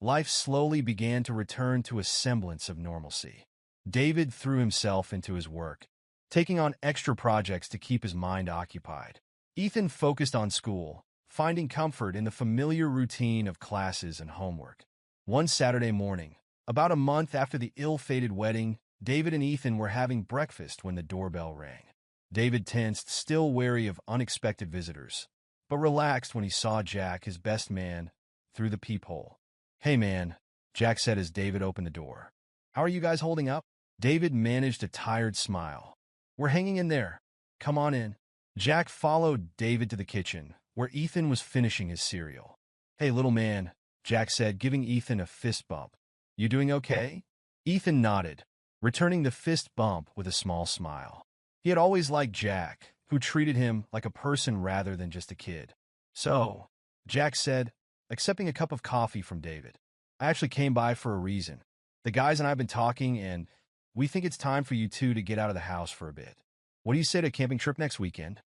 life slowly began to return to a semblance of normalcy. David threw himself into his work, taking on extra projects to keep his mind occupied. Ethan focused on school, finding comfort in the familiar routine of classes and homework. One Saturday morning, about a month after the ill-fated wedding, David and Ethan were having breakfast when the doorbell rang. David tensed, still wary of unexpected visitors, but relaxed when he saw Jack, his best man, through the peephole. "Hey man," Jack said as David opened the door. "How are you guys holding up?" David managed a tired smile. "We're hanging in there. Come on in." Jack followed David to the kitchen, where Ethan was finishing his cereal. "Hey, little man," Jack said, giving Ethan a fist bump. "You doing okay?" Ethan nodded, returning the fist bump with a small smile. He had always liked Jack, who treated him like a person rather than just a kid. "So," Jack said, accepting a cup of coffee from David, "I actually came by for a reason. The guys and I have been talking, and we think it's time for you two to get out of the house for a bit. What do you say to a camping trip next weekend?"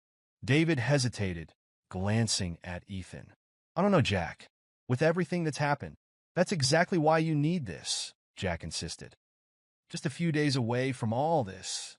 David hesitated, glancing at Ethan. "I don't know, Jack. With everything that's happened, that's exactly why you need this," Jack insisted. "Just a few days away from all this."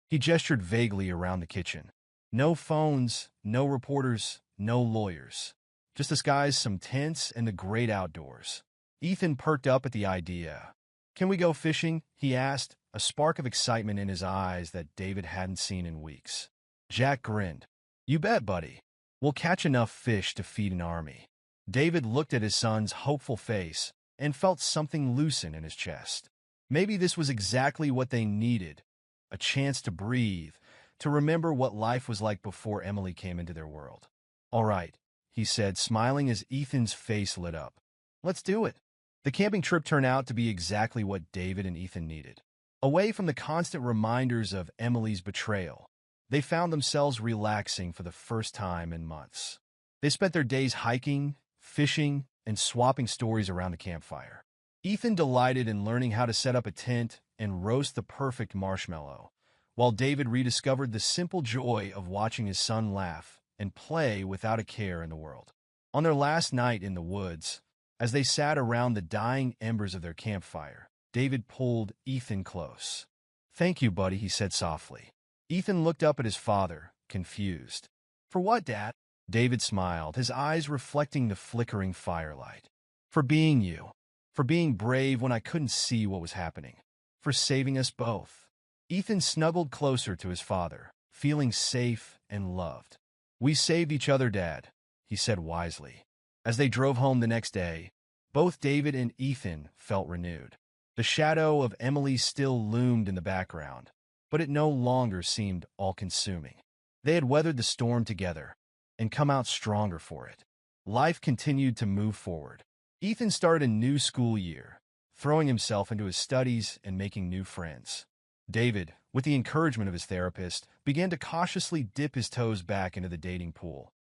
He gestured vaguely around the kitchen. "No phones, no reporters, no lawyers. Just us guys, some tents, and the great outdoors." Ethan perked up at the idea. "Can we go fishing?" he asked, a spark of excitement in his eyes that David hadn't seen in weeks. Jack grinned. "You bet, buddy. We'll catch enough fish to feed an army." David looked at his son's hopeful face and felt something loosen in his chest. Maybe this was exactly what they needed, a chance to breathe, to remember what life was like before Emily came into their world. "All right," he said, smiling as Ethan's face lit up. "Let's do it." The camping trip turned out to be exactly what David and Ethan needed. Away from the constant reminders of Emily's betrayal, they found themselves relaxing for the first time in months. They spent their days hiking, fishing, and swapping stories around the campfire. Ethan delighted in learning how to set up a tent and roast the perfect marshmallow, while David rediscovered the simple joy of watching his son laugh and play without a care in the world. On their last night in the woods, as they sat around the dying embers of their campfire, David pulled Ethan close. "Thank you, buddy," he said softly. Ethan looked up at his father, confused. "For what, Dad?" David smiled, his eyes reflecting the flickering firelight. "For being you. For being brave when I couldn't see what was happening. For saving us both." Ethan snuggled closer to his father, feeling safe and loved. "We saved each other, Dad," he said wisely. As they drove home the next day, both David and Ethan felt renewed. The shadow of Emily still loomed in the background, but it no longer seemed all-consuming. They had weathered the storm together and come out stronger for it. Life continued to move forward. Ethan started a new school year, throwing himself into his studies and making new friends. David, with the encouragement of his therapist, began to cautiously dip his toes back into the dating pool,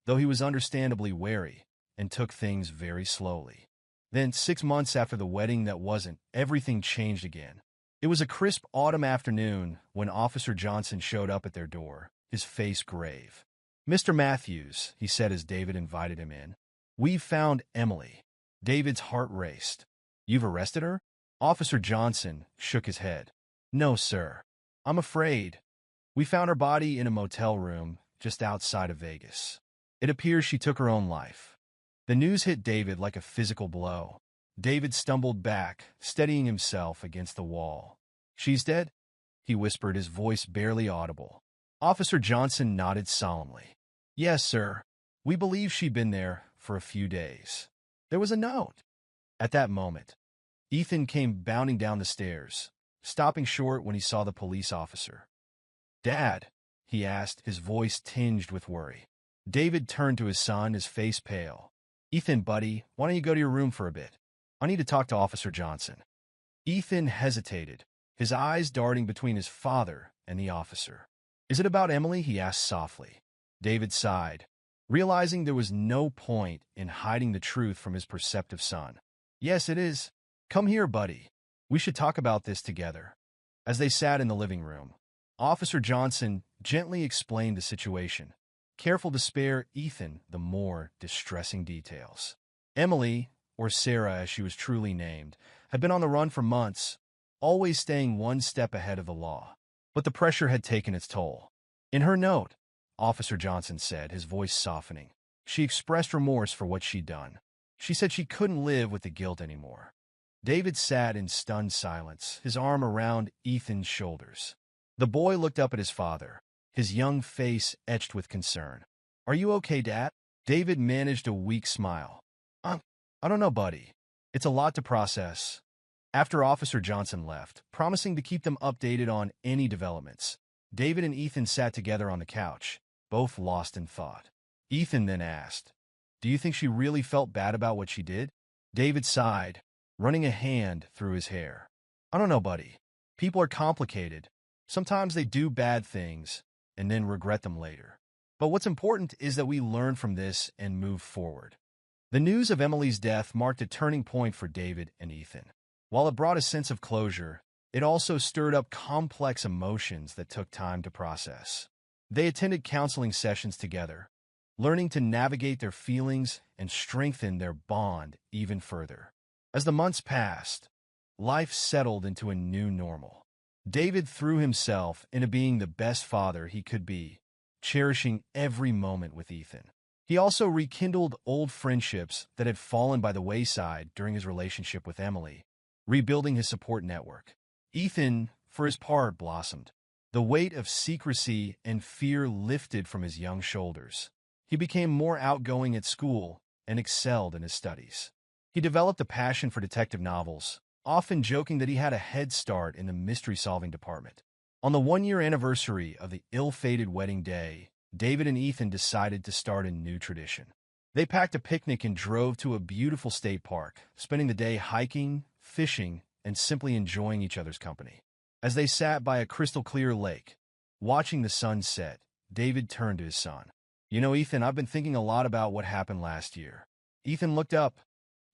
though he was understandably wary and took things very slowly. Then, 6 months after the wedding that wasn't, everything changed again. It was a crisp autumn afternoon when Officer Johnson showed up at their door, his face grave. "Mr. Matthews," he said as David invited him in, "we've found Emily." David's heart raced. "You've arrested her?" Officer Johnson shook his head. "No, sir. I'm afraid. We found her body in a motel room just outside of Vegas. It appears she took her own life." The news hit David like a physical blow. David stumbled back, steadying himself against the wall. "She's dead?" he whispered, his voice barely audible. Officer Johnson nodded solemnly. "Yes, sir. We believe she'd been there for a few days. There was a note." At that moment, Ethan came bounding down the stairs, stopping short when he saw the police officer. "Dad?" he asked, his voice tinged with worry. David turned to his son, his face pale. "Ethan, buddy, why don't you go to your room for a bit? I need to talk to Officer Johnson." Ethan hesitated, his eyes darting between his father and the officer. "Is it about Emily?" he asked softly. David sighed, realizing there was no point in hiding the truth from his perceptive son. "Yes, it is. Come here, buddy. We should talk about this together." As they sat in the living room, Officer Johnson gently explained the situation, careful to spare Ethan the more distressing details. Emily, or Sarah as she was truly named, had been on the run for months, always staying one step ahead of the law. But the pressure had taken its toll. In her note, Officer Johnson said, his voice softening, she expressed remorse for what she'd done. She said she couldn't live with the guilt anymore. David sat in stunned silence, his arm around Ethan's shoulders. The boy looked up at his father, his young face etched with concern. "Are you okay, Dad?" David managed a weak smile. I don't know, buddy. It's a lot to process." After Officer Johnson left, promising to keep them updated on any developments, David and Ethan sat together on the couch, both lost in thought. Ethan then asked, "Do you think she really felt bad about what she did?" David sighed, running a hand through his hair. "I don't know, buddy. People are complicated. Sometimes they do bad things and then regret them later. But what's important is that we learn from this and move forward." The news of Emily's death marked a turning point for David and Ethan. While it brought a sense of closure, it also stirred up complex emotions that took time to process. They attended counseling sessions together, learning to navigate their feelings and strengthen their bond even further. As the months passed, life settled into a new normal. David threw himself into being the best father he could be, cherishing every moment with Ethan. He also rekindled old friendships that had fallen by the wayside during his relationship with Emily, rebuilding his support network. Ethan, for his part, blossomed. The weight of secrecy and fear lifted from his young shoulders. He became more outgoing at school and excelled in his studies. He developed a passion for detective novels, often joking that he had a head start in the mystery-solving department. On the one-year anniversary of the ill-fated wedding day, David and Ethan decided to start a new tradition. They packed a picnic and drove to a beautiful state park, spending the day hiking, fishing, and simply enjoying each other's company. As they sat by a crystal-clear lake, watching the sun set, David turned to his son. "You know, Ethan, I've been thinking a lot about what happened last year." Ethan looked up,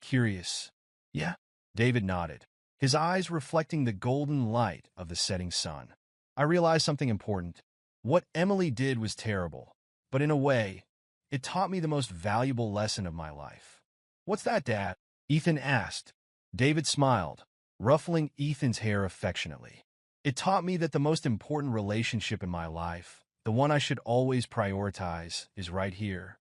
curious. "Yeah?" David nodded, his eyes reflecting the golden light of the setting sun. "I realized something important. What Emily did was terrible, but in a way, it taught me the most valuable lesson of my life." "What's that, Dad?" Ethan asked. David smiled, ruffling Ethan's hair affectionately. "It taught me that the most important relationship in my life, the one I should always prioritize, is right here."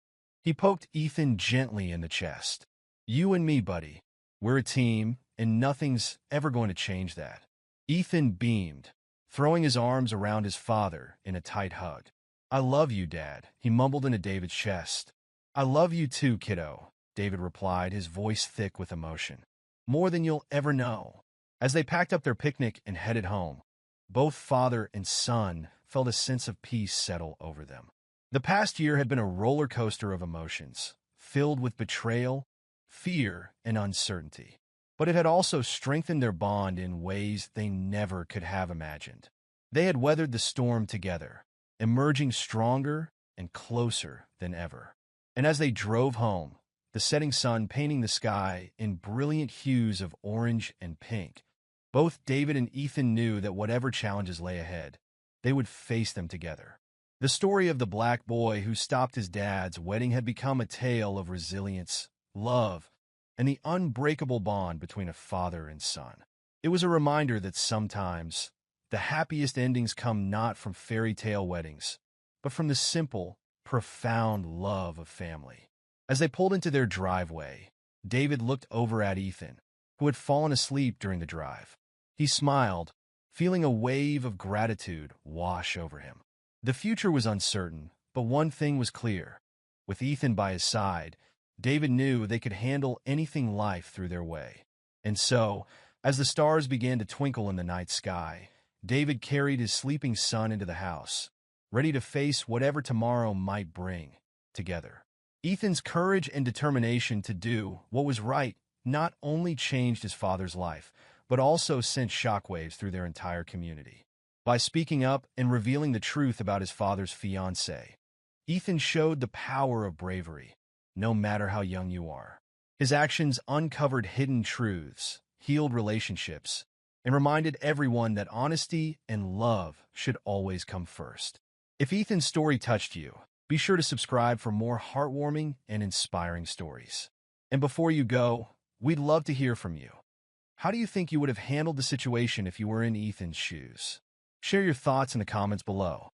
He poked Ethan gently in the chest. "You and me, buddy. We're a team, and nothing's ever going to change that." Ethan beamed, throwing his arms around his father in a tight hug. "I love you, Dad," he mumbled into David's chest. "I love you too, kiddo," David replied, his voice thick with emotion. "More than you'll ever know." As they packed up their picnic and headed home, both father and son felt a sense of peace settle over them. The past year had been a roller coaster of emotions, filled with betrayal, fear, and uncertainty. But it had also strengthened their bond in ways they never could have imagined. They had weathered the storm together, emerging stronger and closer than ever. And as they drove home, the setting sun painting the sky in brilliant hues of orange and pink, both David and Ethan knew that whatever challenges lay ahead, they would face them together. The story of the black boy who stopped his dad's wedding had become a tale of resilience, love, and the unbreakable bond between a father and son. It was a reminder that sometimes the happiest endings come not from fairy tale weddings, but from the simple, profound love of family. As they pulled into their driveway, David looked over at Ethan, who had fallen asleep during the drive. He smiled, feeling a wave of gratitude wash over him. The future was uncertain, but one thing was clear. With Ethan by his side, David knew they could handle anything life threw their way. And so, as the stars began to twinkle in the night sky, David carried his sleeping son into the house, ready to face whatever tomorrow might bring together. Ethan's courage and determination to do what was right not only changed his father's life, but also sent shockwaves through their entire community. By speaking up and revealing the truth about his father's fiancée, Ethan showed the power of bravery, no matter how young you are. His actions uncovered hidden truths, healed relationships, and reminded everyone that honesty and love should always come first. If Ethan's story touched you, be sure to subscribe for more heartwarming and inspiring stories. And before you go, we'd love to hear from you. How do you think you would have handled the situation if you were in Ethan's shoes? Share your thoughts in the comments below.